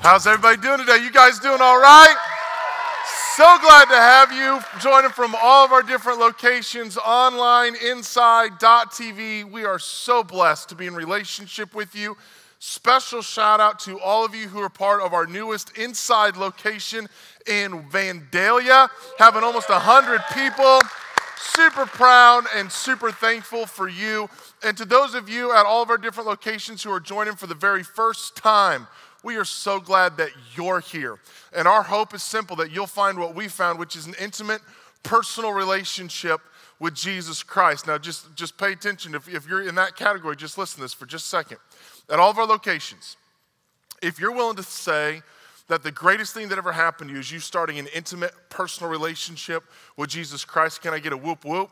How's everybody doing today? You guys doing all right? So glad to have you joining from all of our different locations, online, inside, .tv. We are so blessed to be in relationship with you. Special shout out to all of you who are part of our newest inside location in Vandalia, having almost 100 people. Super proud and super thankful for you. And to those of you at all of our different locations who are joining for the very first time, we are so glad that you're here. And our hope is simple, that you'll find what we found, which is an intimate, personal relationship with Jesus Christ. Now, just pay attention. If you're in that category, just listen to this for just a second. At all of our locations, if you're willing to say that the greatest thing that ever happened to you is you starting an intimate, personal relationship with Jesus Christ, can I get a whoop whoop?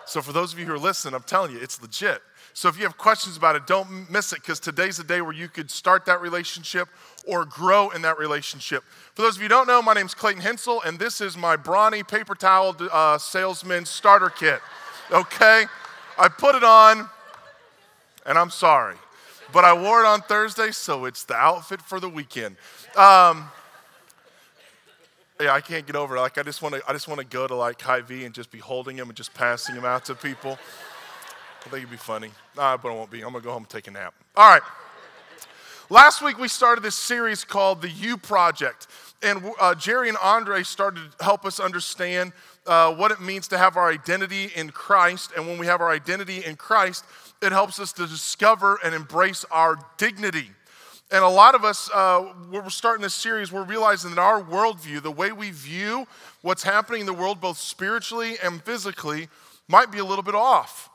So for those of you who are listening, I'm telling you, it's legit. So if you have questions about it, don't miss it, because today's the day where you could start that relationship or grow in that relationship. For those of you who don't know, my name's Clayton Hensel, and this is my brawny paper towel salesman starter kit, okay? I put it on, and I'm sorry, but I wore it on Thursday, so it's the outfit for the weekend. Yeah, I can't get over it. Like, I just want to go to like Hy-Vee and just be holding him and just passing him out to people. I think it'd be funny. But it won't be. I'm going to go home and take a nap. All right. Last week, we started this series called The You Project. And Jerry and Andre started to help us understand what it means to have our identity in Christ. And when we have our identity in Christ, it helps us to discover and embrace our dignity. And a lot of us, when we're starting this series, we're realizing that our worldview, the way we view what's happening in the world, both spiritually and physically, might be a little bit off.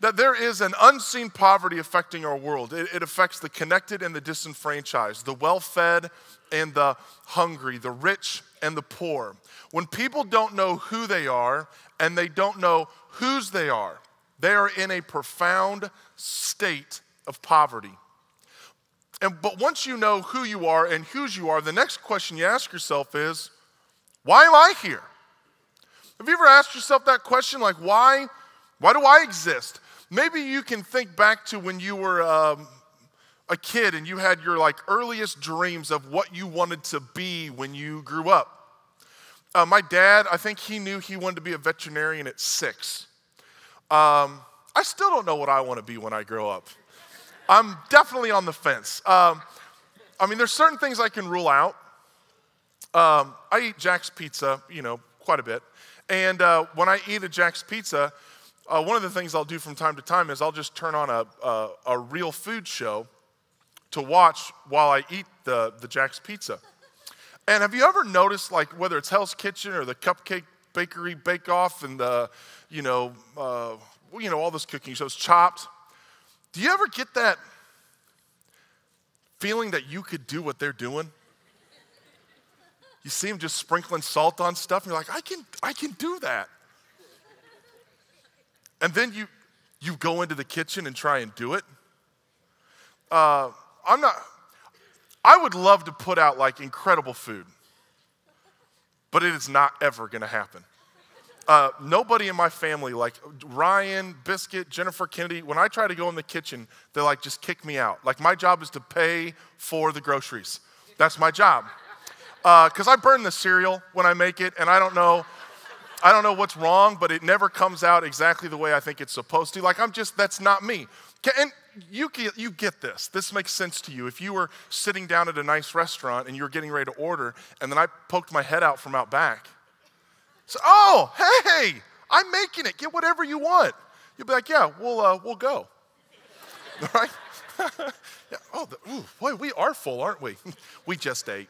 That there is an unseen poverty affecting our world. It affects the connected and the disenfranchised, the well-fed and the hungry, the rich and the poor. When people don't know who they are and they don't know whose they are in a profound state of poverty. But once you know who you are and whose you are, the next question you ask yourself is, why am I here? Have you ever asked yourself that question, like, why do I exist? Maybe you can think back to when you were a kid and you had your like earliest dreams of what you wanted to be when you grew up. My dad, I think he knew he wanted to be a veterinarian at 6. I still don't know what I want to be when I grow up. I'm definitely on the fence. I mean, there's certain things I can rule out. I eat Jack's Pizza, quite a bit. And when I eat a Jack's Pizza, one of the things I'll do from time to time is I'll just turn on a real food show to watch while I eat the Jack's Pizza. And have you ever noticed, like, whether it's Hell's Kitchen or the Cupcake Bakery Bake Off and the, all those cooking shows, Chopped? Do you ever get that feeling that you could do what they're doing? You see them just sprinkling salt on stuff, and you're like, I can do that. And then you go into the kitchen and try and do it. I would love to put out like incredible food, but it is not ever going to happen. Nobody in my family, like Ryan, Biscuit, Jennifer, Kennedy, when I try to go in the kitchen, they like just kick me out. Like, my job is to pay for the groceries. That's my job. Because I burn the cereal when I make it, and I don't know what's wrong, but it never comes out exactly the way I think it's supposed to. Like, that's not me. And you get this. This makes sense to you. If you were sitting down at a nice restaurant and you were getting ready to order, and then I poked my head out from out back. So, oh, hey, I'm making it. Get whatever you want. You'll be like, yeah, we'll go. All right? Yeah. Boy, we are full, aren't we? We just ate.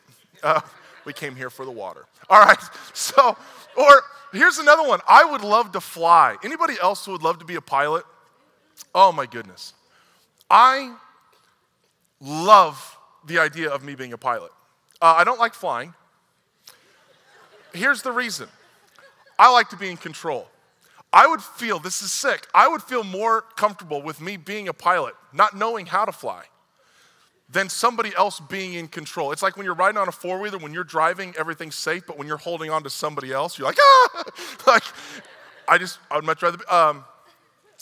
We came here for the water. All right. So, or here's another one. I would love to fly. Anybody else who would love to be a pilot? Oh, my goodness. I love the idea of me being a pilot. I don't like flying. Here's the reason. I like to be in control. I would feel, this is sick, I would feel more comfortable with me being a pilot, not knowing how to fly, than somebody else being in control. It's like when you're riding on a four-wheeler, when you're driving, everything's safe, but when you're holding on to somebody else, you're like, ah! Like, I would much rather be.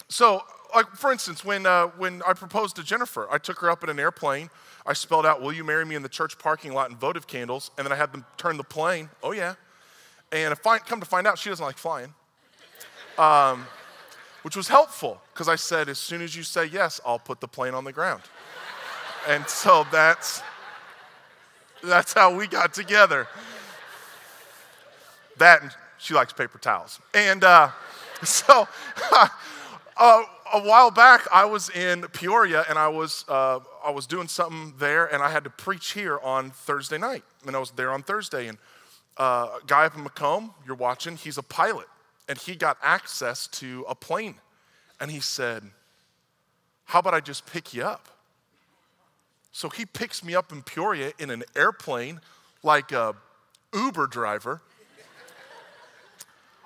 So like for instance, when I proposed to Jennifer, I took her up in an airplane. I spelled out, "Will you marry me?" in the church parking lot and votive candles, and then I had them turn the plane. Oh yeah. And come to find out, she doesn't like flying, which was helpful because I said, as soon as you say yes, I'll put the plane on the ground. And so that's how we got together. That, and she likes paper towels. And so a while back, I was in Peoria, and I was doing something there, and I had to preach here on Thursday night. And I was there on Thursday, and a guy up in Macomb, you're watching, he's a pilot, and he got access to a plane. And he said, "How about I just pick you up?" So he picks me up in Peoria in an airplane like a Uber driver.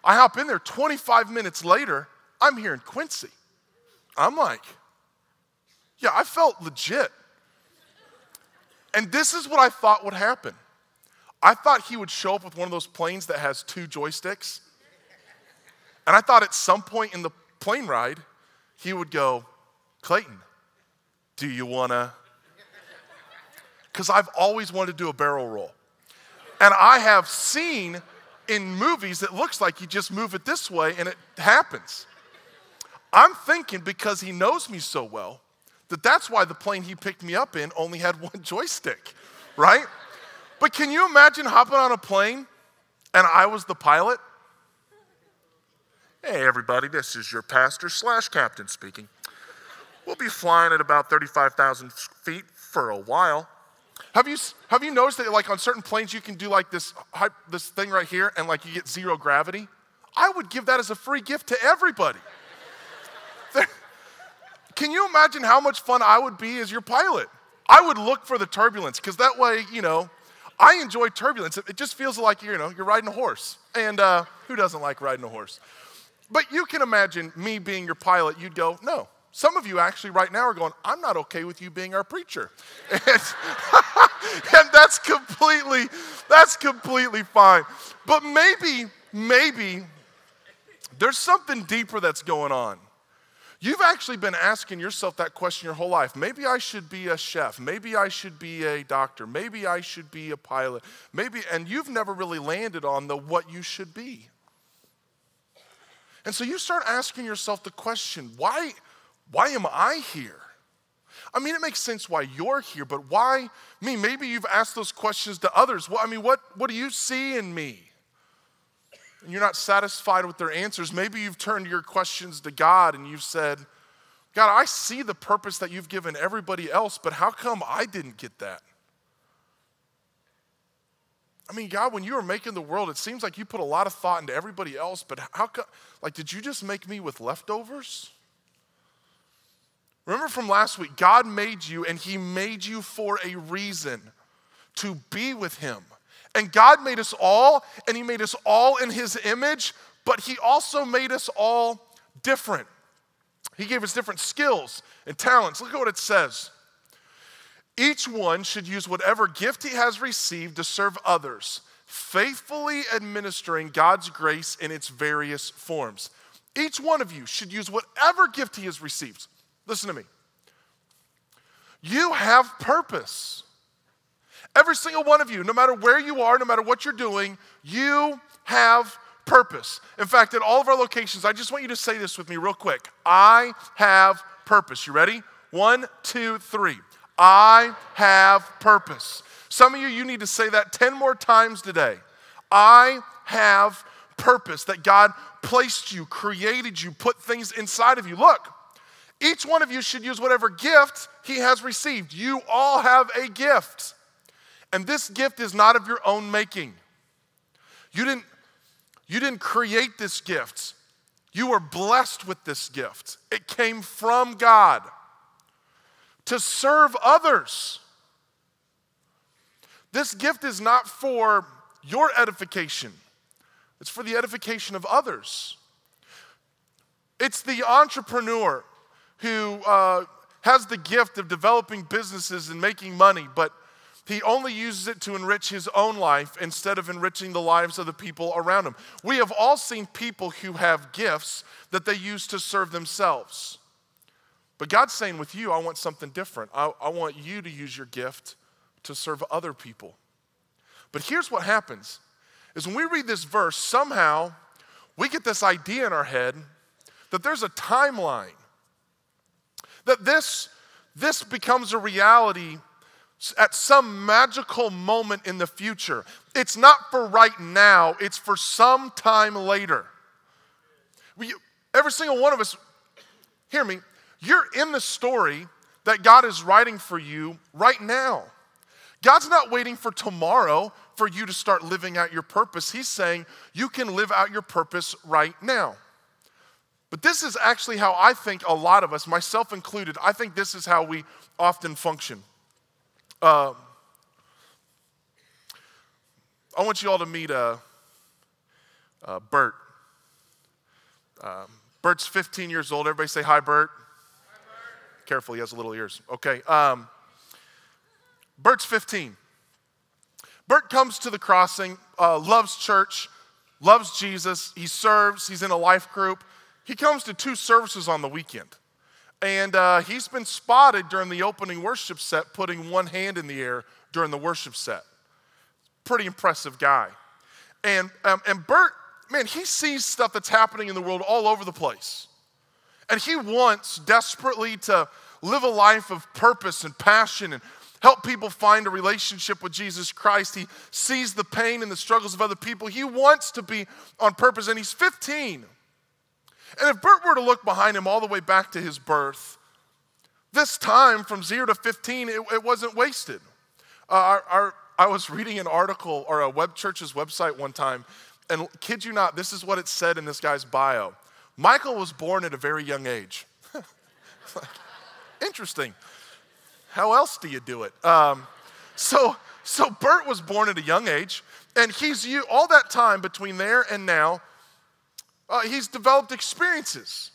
I hop in there, 25 minutes later, I'm here in Quincy. I'm like, yeah, I felt legit. And this is what I thought would happen. I thought he would show up with one of those planes that has 2 joysticks. And I thought at some point in the plane ride, he would go, "Clayton, do you wanna?" Because I've always wanted to do a barrel roll. And I have seen in movies it looks like you just move it this way and it happens. I'm thinking because he knows me so well that's why the plane he picked me up in only had 1 joystick, right? But can you imagine hopping on a plane and I was the pilot? "Hey everybody, this is your pastor/captain speaking. We'll be flying at about 35,000 feet for a while." Have you noticed that like on certain planes you can do like this thing right here and like you get 0 gravity? I would give that as a free gift to everybody. Can you imagine how much fun I would be as your pilot? I would look for the turbulence because that way, I enjoy turbulence. It just feels like, you're riding a horse. And who doesn't like riding a horse? But you can imagine me being your pilot. You'd go, "No." Some of you actually right now are going, "I'm not okay with you being our preacher." And that's completely fine. But maybe there's something deeper that's going on. You've actually been asking yourself that question your whole life. Maybe I should be a chef. Maybe I should be a doctor. Maybe I should be a pilot. And you've never really landed on what you should be. And so you start asking yourself the question, why am I here? I mean, it makes sense why you're here, but why me? Maybe you've asked those questions to others. What do you see in me? And you're not satisfied with their answers. Maybe you've turned your questions to God and you've said, "God, I see the purpose that you've given everybody else, but how come I didn't get that?" I mean, God, when you were making the world, it seems like you put a lot of thought into everybody else, but how come, did you just make me with leftovers? Remember from last week, God made you and he made you for a reason, to be with him. And God made us all, and he made us all in his image, but he also made us all different. He gave us different skills and talents. Look at what it says. Each one should use whatever gift he has received to serve others, faithfully administering God's grace in its various forms. Each one of you should use whatever gift he has received. Listen to me. You have purpose. Every single one of you, no matter where you are, no matter what you're doing, you have purpose. In fact, at all of our locations, I just want you to say this with me real quick. I have purpose. You ready? 1, 2, 3. I have purpose. Some of you need to say that 10 more times today. I have purpose, that God placed you, created you, put things inside of you. Look, each one of you should use whatever gift he has received. You all have a gift. And this gift is not of your own making. You didn't create this gift. You were blessed with this gift. It came from God to serve others. This gift is not for your edification. It's for the edification of others. It's the entrepreneur who has the gift of developing businesses and making money, but he only uses it to enrich his own life instead of enriching the lives of the people around him. We have all seen people who have gifts that they use to serve themselves. But God's saying with you, I want something different. I want you to use your gift to serve other people. But here's what happens, is when we read this verse, somehow we get this idea in our head that there's a timeline, that this becomes a reality at some magical moment in the future. It's not for right now, it's for some time later. Every single one of us, hear me, you're in the story that God is writing for you right now. God's not waiting for tomorrow for you to start living out your purpose. He's saying you can live out your purpose right now. But this is actually how I think a lot of us, myself included, I think this is how we often function. I want you all to meet Bert. Bert's 15 years old. Everybody say hi, Bert. Hi, Bert. Careful, he has little ears. Okay. Bert's 15. Bert comes to the crossing, loves church, loves Jesus. He serves. He's in a life group. He comes to 2 services on the weekend. And he's been spotted during the opening worship set putting one hand in the air during the worship set. Pretty impressive guy. And Bert, man, he sees stuff that's happening in the world all over the place. And he wants desperately to live a life of purpose and passion and help people find a relationship with Jesus Christ. He sees the pain and the struggles of other people. He wants to be on purpose, and he's 15. And if Bert were to look behind him all the way back to his birth, this time from 0 to 15, it wasn't wasted. I was reading an article or a church's website one time, and kid you not, this is what it said in this guy's bio. Michael was born at a very young age. Interesting. How else do you do it? So Bert was born at a young age, and all that time between there and now, he's developed experiences.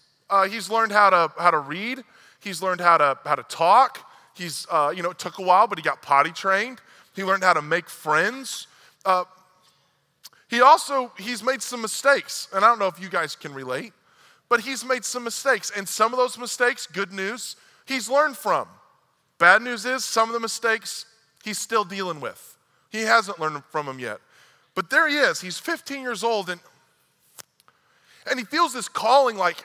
He's learned how to read. He's learned how to talk. It took a while, but he got potty trained. He learned how to make friends. He's made some mistakes, and I don't know if you guys can relate, but he's made some mistakes, and some of those mistakes, good news, he's learned from. Bad news is some of the mistakes he's still dealing with. He hasn't learned from them yet. But there he is. He's 15 years old, and he feels this calling like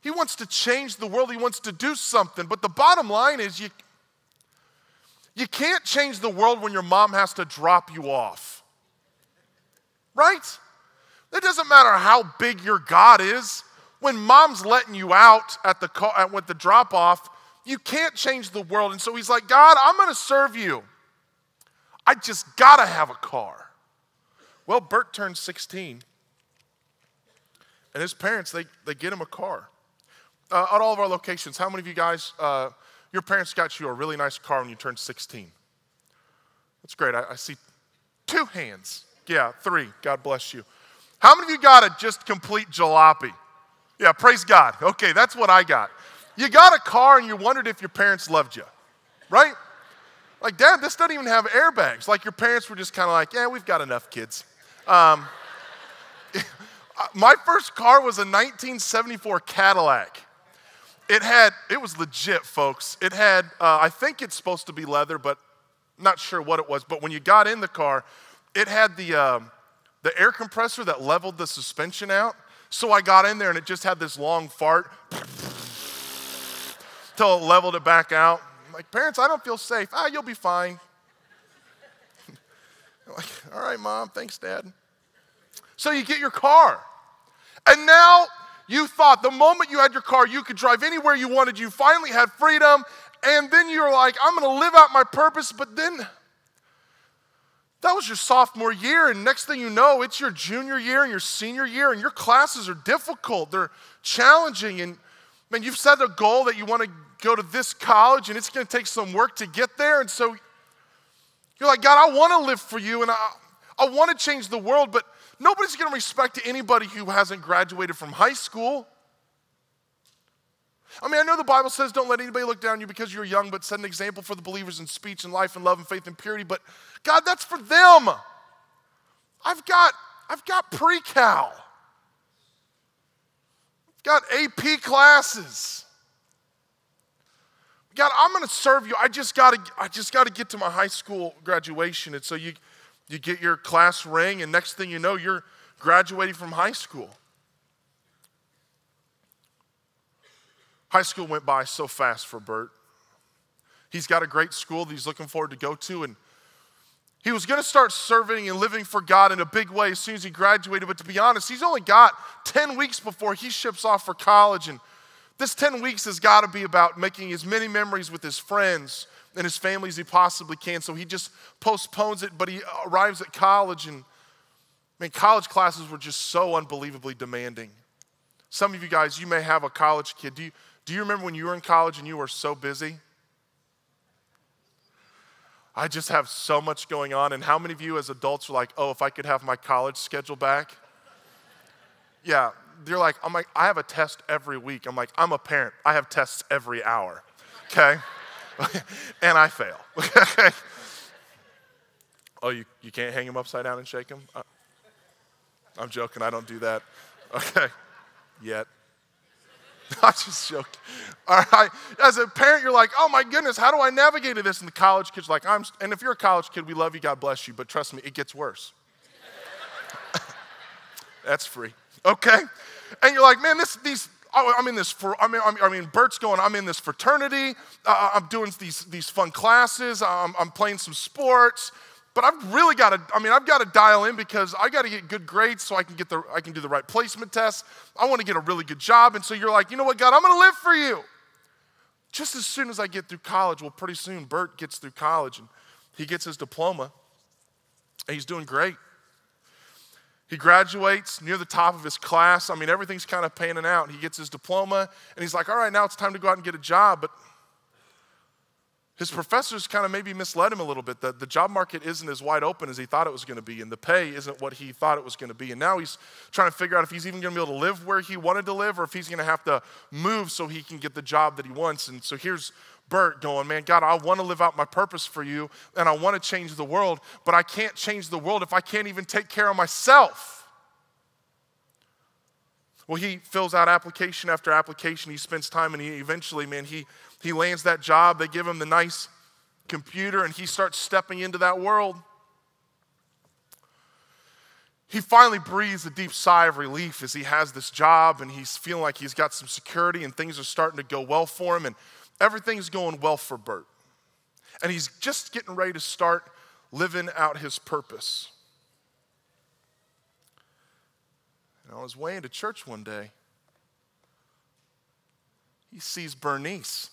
he wants to change the world. He wants to do something. But the bottom line is you can't change the world when your mom has to drop you off. Right? It doesn't matter how big your God is. When mom's letting you out with the drop off, you can't change the world. And so he's like, God, I'm going to serve you. I just got to have a car. Well, Bert turned 16. And his parents, they get him a car. At all of our locations, how many of you guys, your parents got you a really nice car when you turned 16? That's great. I see 2 hands. Yeah, 3. God bless you. How many of you got a just complete jalopy? Yeah, praise God. Okay, that's what I got. You got a car and you wondered if your parents loved you, right? Like, Dad, this doesn't even have airbags. Like your parents were just kind of like, yeah, we've got enough kids. My first car was a 1974 Cadillac. It was legit, folks. It had, I think it's supposed to be leather, but not sure what it was. But when you got in the car, it had the air compressor that leveled the suspension out. So I got in there and it just had this long fart till it leveled it back out. I'm like, parents, I don't feel safe. You'll be fine. I'm like, all right, Mom, thanks, Dad. So you get your car. And now you thought the moment you had your car, you could drive anywhere you wanted. You finally had freedom. And then you're like, I'm going to live out my purpose. But then that was your sophomore year. And next thing you know, it's your junior year and your senior year. And your classes are difficult. They're challenging. And man, you've set a goal that you want to go to this college. And it's going to take some work to get there. And so you're like, God, I want to live for you. And I want to change the world. But nobody's going to respect anybody who hasn't graduated from high school. I mean, I know the Bible says don't let anybody look down on you because you're young, but set an example for the believers in speech and life and love and faith and purity. But God, that's for them. I've got pre-cal. I've got AP classes. God, I'm going to serve you. I just got to get to my high school graduation. And so you get your class ring, and next thing you know, you're graduating from high school. High school went by so fast for Bert. He's got a great school that he's looking forward to go to, and he was going to start serving and living for God in a big way as soon as he graduated. But to be honest, he's only got 10 weeks before he ships off for college, and this 10 weeks has got to be about making as many memories with his friends and his family as he possibly can. So he just postpones it, but he arrives at college, and man, college classes were just so unbelievably demanding. Some of you guys, you may have a college kid. Do you remember when you were in college and you were so busy? I just have so much going on. And how many of you as adults are like, oh, if I could have my college schedule back? Yeah, you're like, I have a test every week. I'm like, I'm a parent. I have tests every hour, okay? And I fail, okay? Oh, you can't hang him upside down and shake him? I'm joking, I don't do that, okay, yet. I'm just joking. All right. As a parent, you're like, oh my goodness, how do I navigate this? And the college kid's like, and if you're a college kid, we love you, God bless you, but trust me, it gets worse. That's free. Okay? And you're like, man, Bert's going, I'm in this fraternity, I'm doing these fun classes, I'm playing some sports, but I've got to dial in because I got to get good grades so I can do the right placement tests. I want to get a really good job. And so you're like, you know what, God, I'm going to live for you. Just as soon as I get through college, well, pretty soon Bert gets through college and he gets his diploma and he's doing great. He graduates near the top of his class. Everything's kind of panning out. He gets his diploma and he's like, all right, now it's time to go out and get a job. But his professors kind of maybe misled him a little bit. The job market isn't as wide open as he thought it was going to be, and the pay isn't what he thought it was going to be. And now he's trying to figure out if he's even going to be able to live where he wanted to live or if he's going to have to move so he can get the job that he wants. And so here's Bert going, man, God, I want to live out my purpose for you, and I want to change the world, but I can't change the world if I can't even take care of myself. Well, he fills out application after application. He spends time, and he eventually, man, he lands that job. They give him the nice computer, and he starts stepping into that world. He finally breathes a deep sigh of relief as he has this job, and he's feeling like he's got some security, and things are starting to go well for him, and everything's going well for Bert. And he's just getting ready to start living out his purpose. And on his way into church one day, he sees Bernice.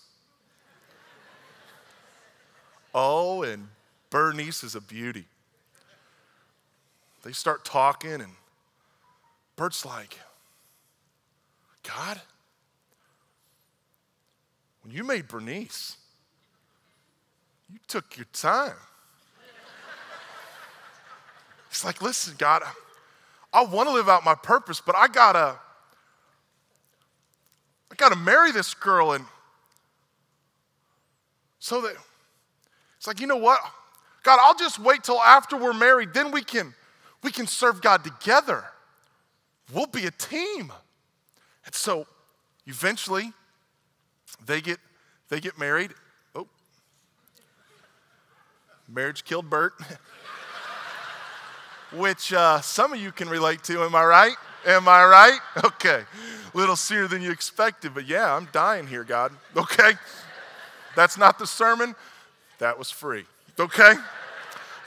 Oh, and Bernice is a beauty. They start talking, and Bert's like, God, when you made Bernice, you took your time. He's like, listen, God, I want to live out my purpose, but I gotta marry this girl, and so that it's like, you know what? God, I'll just wait till after we're married, then we can serve God together. We'll be a team. And so eventually they get married. Oh. Marriage killed Bert. Which some of you can relate to, am I right? Am I right? Okay. A little sooner than you expected, but yeah, I'm dying here, God. Okay? That's not the sermon. That was free. Okay?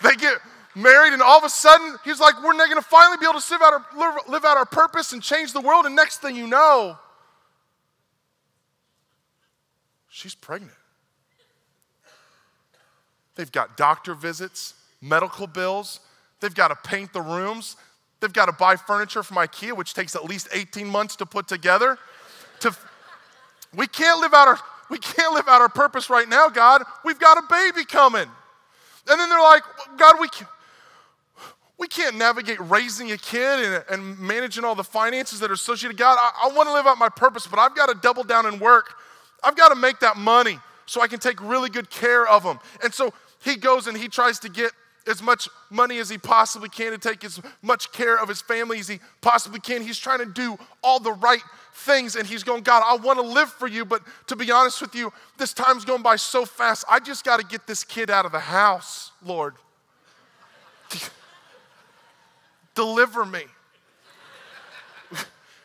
They get married, and all of a sudden, he's like, we're not going to finally be able to live out our purpose and change the world, and next thing you know, she's pregnant. They've got doctor visits, medical bills. They've got to paint the rooms. They've got to buy furniture from IKEA, which takes at least 18 months to put together. We can't live out our purpose right now, God. We've got a baby coming. And then they're like, God, we can't navigate raising a kid and managing all the finances that are associated. God, I want to live out my purpose, but I've got to double down and work. I've got to make that money so I can take really good care of them. And so he goes and he tries to get as much money as he possibly can, to take as much care of his family as he possibly can. He's trying to do all the right things, and he's going, God, I want to live for you, but to be honest with you, this time's going by so fast. I just got to get this kid out of the house, Lord. Deliver me.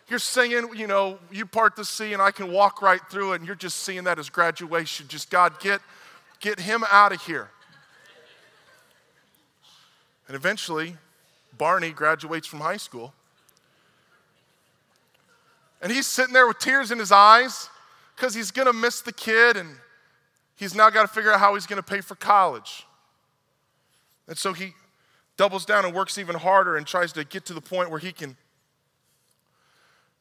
You're singing, you know, you part the sea and I can walk right through it, and you're just seeing that as graduation. Just, God, get him out of here. And eventually, Barney graduates from high school. And he's sitting there with tears in his eyes because he's going to miss the kid, and he's now got to figure out how he's going to pay for college. And so he doubles down and works even harder and tries to get to the point where he can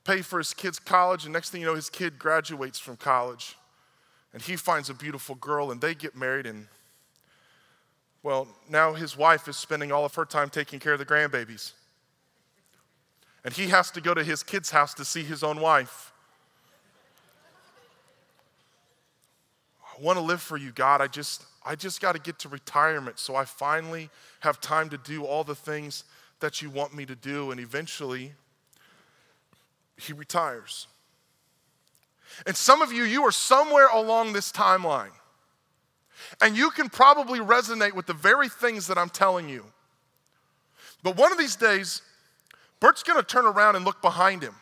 pay for his kid's college. And next thing you know, his kid graduates from college. And he finds a beautiful girl, and they get married. And, well, now his wife is spending all of her time taking care of the grandbabies. And he has to go to his kid's house to see his own wife. I want to live for you, God. I just got to get to retirement so I finally have time to do all the things that you want me to do. And eventually, he retires. And some of you, you are somewhere along this timeline. And you can probably resonate with the very things that I'm telling you. But one of these days, Bert's going to turn around and look behind him.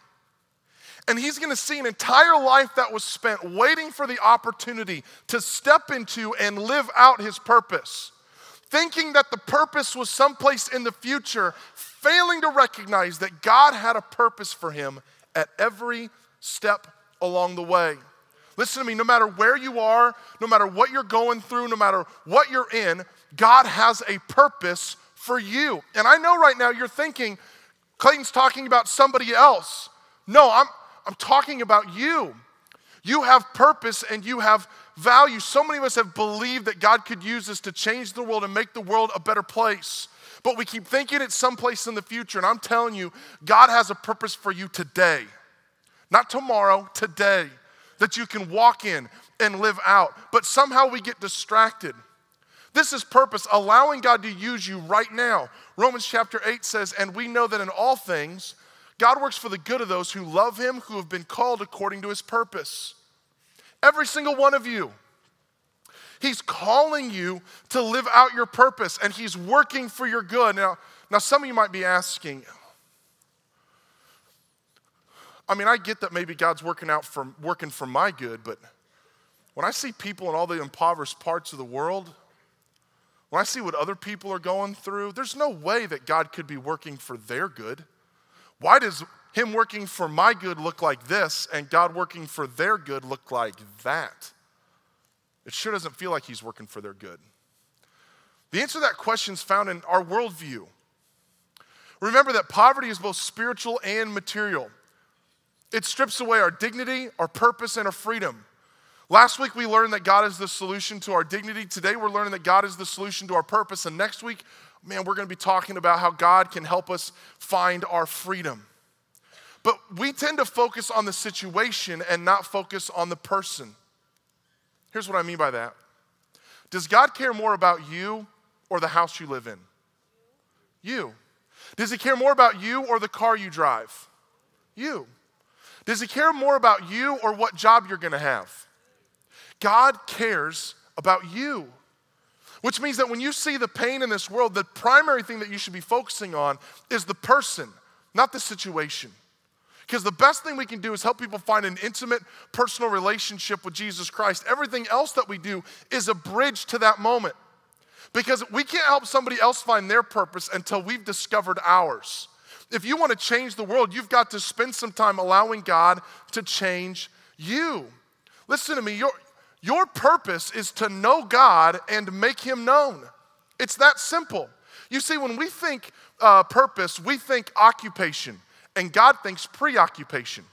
And he's going to see an entire life that was spent waiting for the opportunity to step into and live out his purpose. Thinking that the purpose was someplace in the future, failing to recognize that God had a purpose for him at every step along the way. Listen to me, no matter where you are, no matter what you're going through, no matter what you're in, God has a purpose for you. And I know right now you're thinking, Clayton's talking about somebody else. No, I'm talking about you. You have purpose and you have value. So many of us have believed that God could use us to change the world and make the world a better place. But we keep thinking it's someplace in the future. And I'm telling you, God has a purpose for you today. Not tomorrow, today. That you can walk in and live out. But somehow we get distracted. This is purpose, allowing God to use you right now. Romans chapter 8 says, and we know that in all things, God works for the good of those who love him, who have been called according to his purpose. Every single one of you. He's calling you to live out your purpose, and he's working for your good. Now some of you might be asking, I mean, I get that maybe God's working for my good, but when I see people in all the impoverished parts of the world, when I see what other people are going through, there's no way that God could be working for their good. Why does him working for my good look like this and God working for their good look like that? It sure doesn't feel like he's working for their good. The answer to that question is found in our worldview. Remember that poverty is both spiritual and material. It strips away our dignity, our purpose, and our freedom. Last week we learned that God is the solution to our dignity. Today we're learning that God is the solution to our purpose. And next week, man, we're going to be talking about how God can help us find our freedom. But we tend to focus on the situation and not focus on the person. Here's what I mean by that. Does God care more about you or the house you live in? You. Does he care more about you or the car you drive? You. Does he care more about you or what job you're going to have? God cares about you. Which means that when you see the pain in this world, the primary thing that you should be focusing on is the person, not the situation. Because the best thing we can do is help people find an intimate, personal relationship with Jesus Christ. Everything else that we do is a bridge to that moment. Because we can't help somebody else find their purpose until we've discovered ours. If you want to change the world, you've got to spend some time allowing God to change you. Listen to me, your purpose is to know God and make him known. It's that simple. You see, when we think purpose, we think occupation, and God thinks preoccupation.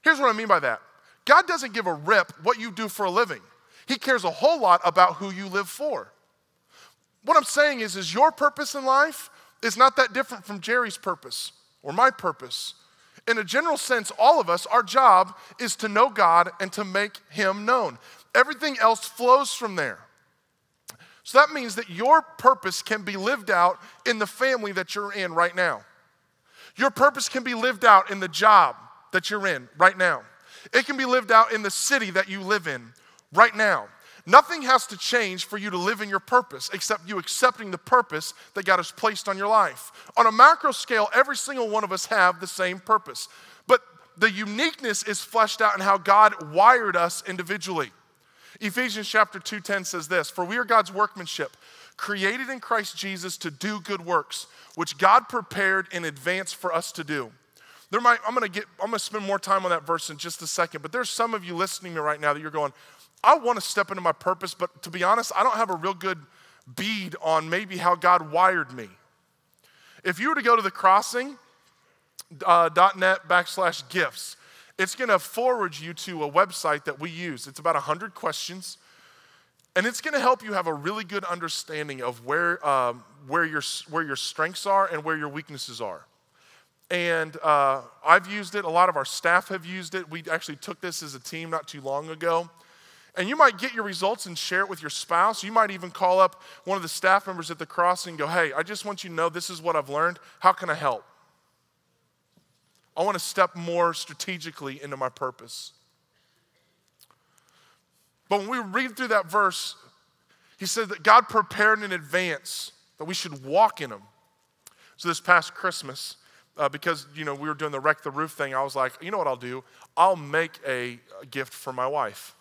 Here's what I mean by that. God doesn't give a rip what you do for a living. He cares a whole lot about who you live for. What I'm saying is your purpose in life is not that different from Jerry's purpose or my purpose. In a general sense, all of us, our job is to know God and to make him known. Everything else flows from there. So that means that your purpose can be lived out in the family that you're in right now. Your purpose can be lived out in the job that you're in right now. It can be lived out in the city that you live in right now. Nothing has to change for you to live in your purpose except you accepting the purpose that God has placed on your life. On a macro scale, every single one of us have the same purpose. But the uniqueness is fleshed out in how God wired us individually. Ephesians chapter 2:10 says this, "For we are God's workmanship, created in Christ Jesus to do good works, which God prepared in advance for us to do." I'm going to spend more time on that verse in just a second, but there's some of you listening to me right now that you're going, I want to step into my purpose, but to be honest, I don't have a real good bead on maybe how God wired me. If you were to go to thecrossing.net/gifts, it's going to forward you to a website that we use. It's about 100 questions, and it's going to help you have a really good understanding of where your strengths are and where your weaknesses are. And I've used it. A lot of our staff have used it. We actually took this as a team not too long ago. And you might get your results and share it with your spouse. You might even call up one of the staff members at the Crossing and go, "Hey, I just want you to know this is what I've learned. How can I help? I want to step more strategically into my purpose." But when we read through that verse, he said that God prepared in advance that we should walk in him. So this past Christmas, because we were doing the Wreck the Roof thing, I was like, you know what I'll do? I'll make a gift for my wife.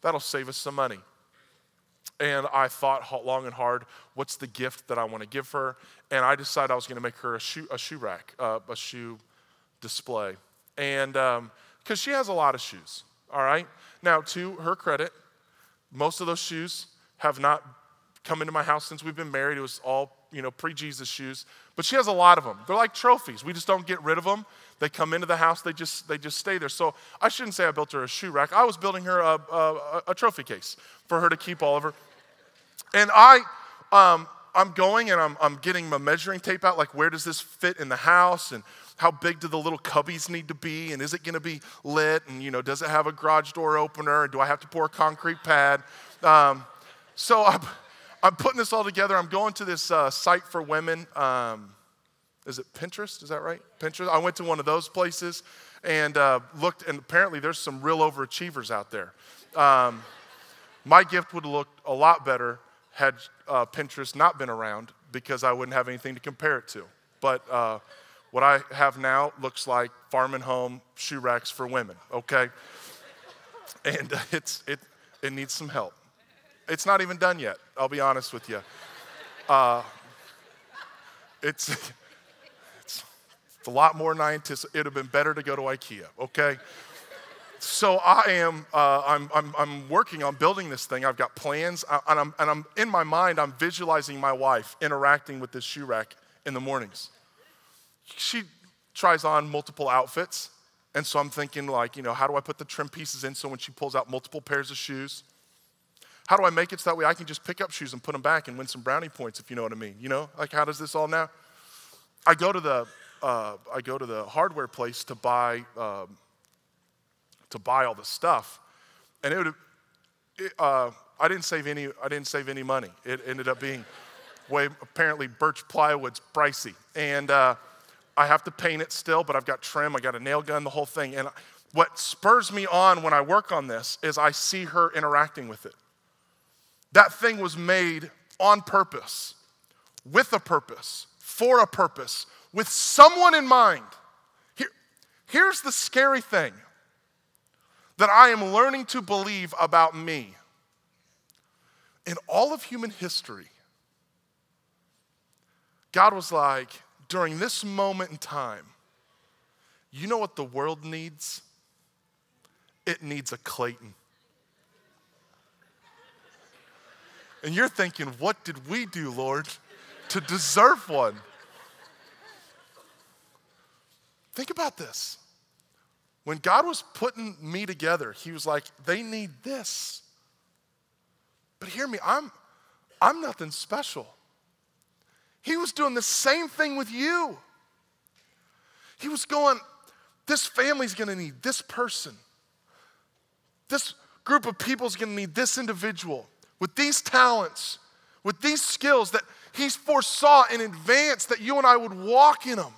That'll save us some money. And I thought long and hard, what's the gift that I want to give her? And I decided I was going to make her a shoe rack, a shoe display. And because she has a lot of shoes, all right? Now, to her credit, most of those shoes have not come into my house since we've been married. It was all, pre-Jesus shoes. But she has a lot of them. They're like trophies. We just don't get rid of them. They come into the house. They just stay there. So I shouldn't say I built her a shoe rack. I was building her a trophy case for her to keep all of her. And I'm going and I'm getting my measuring tape out, like where does this fit in the house, and how big do the little cubbies need to be, and is it going to be lit, and does it have a garage door opener, and do I have to pour a concrete pad? So I'm putting this all together. I'm going to this site for women. Is it Pinterest? Is that right? Pinterest. I went to one of those places and looked, and apparently there's some real overachievers out there. My gift would have looked a lot better had Pinterest not been around, because I wouldn't have anything to compare it to. But what I have now looks like farm and home shoe racks for women, okay? And it needs some help. It's not even done yet, I'll be honest with you. It's a lot more than I anticipated. It would have been better to go to IKEA, okay? So I'm working on building this thing. I've got plans, and I'm in my mind, I'm visualizing my wife interacting with this shoe rack in the mornings. She tries on multiple outfits, and so I'm thinking like, how do I put the trim pieces in so when she pulls out multiple pairs of shoes? How do I make it so that way I can just pick up shoes and put them back and win some brownie points, if you know what I mean? Like how does this all now? I go to the hardware place to buy all the stuff, and I didn't save any money. It ended up being apparently birch plywood's pricey, and I have to paint it still, but I've got trim, I got a nail gun, the whole thing. And what spurs me on when I work on this is I see her interacting with it. That thing was made on purpose, with a purpose, for a purpose, with someone in mind. Here's the scary thing that I am learning to believe about me. In all of human history, God was like, during this moment in time, you know what the world needs? It needs a Clayton. And you're thinking, what did we do, Lord, to deserve one? Think about this. When God was putting me together, he was like, they need this. But hear me, I'm nothing special. He was doing the same thing with you. He was going, this family's going to need this person. This group of people is going to need this individual. with these talents, with these skills that He's foresaw in advance that you and I would walk in them.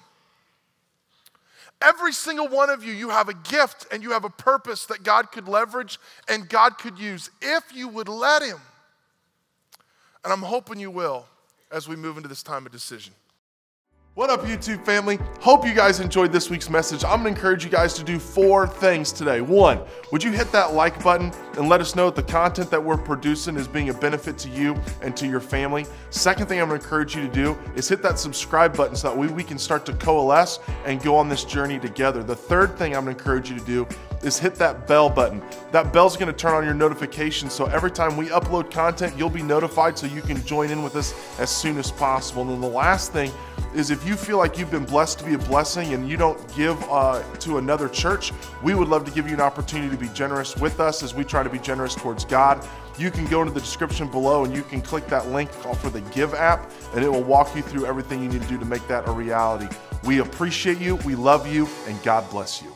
Every single one of you, you have a gift and you have a purpose that God could leverage and God could use if you would let Him. And I'm hoping you will as we move into this time of decision. What up, YouTube family? Hope you guys enjoyed this week's message. I'm gonna encourage you guys to do 4 things today. 1, would you hit that like button and let us know that the content that we're producing is being a benefit to you and to your family? Second thing I'm gonna encourage you to do is hit that subscribe button so that we can start to coalesce and go on this journey together. The third thing I'm gonna encourage you to do is hit that bell button. That bell's gonna turn on your notifications, so every time we upload content, you'll be notified so you can join in with us as soon as possible. And then the last thing is, if you feel like you've been blessed to be a blessing and you don't give to another church, we would love to give you an opportunity to be generous with us as we try to be generous towards God. You can go into the description below and you can click that link for the Give app, and it will walk you through everything you need to do to make that a reality. We appreciate you, we love you, and God bless you.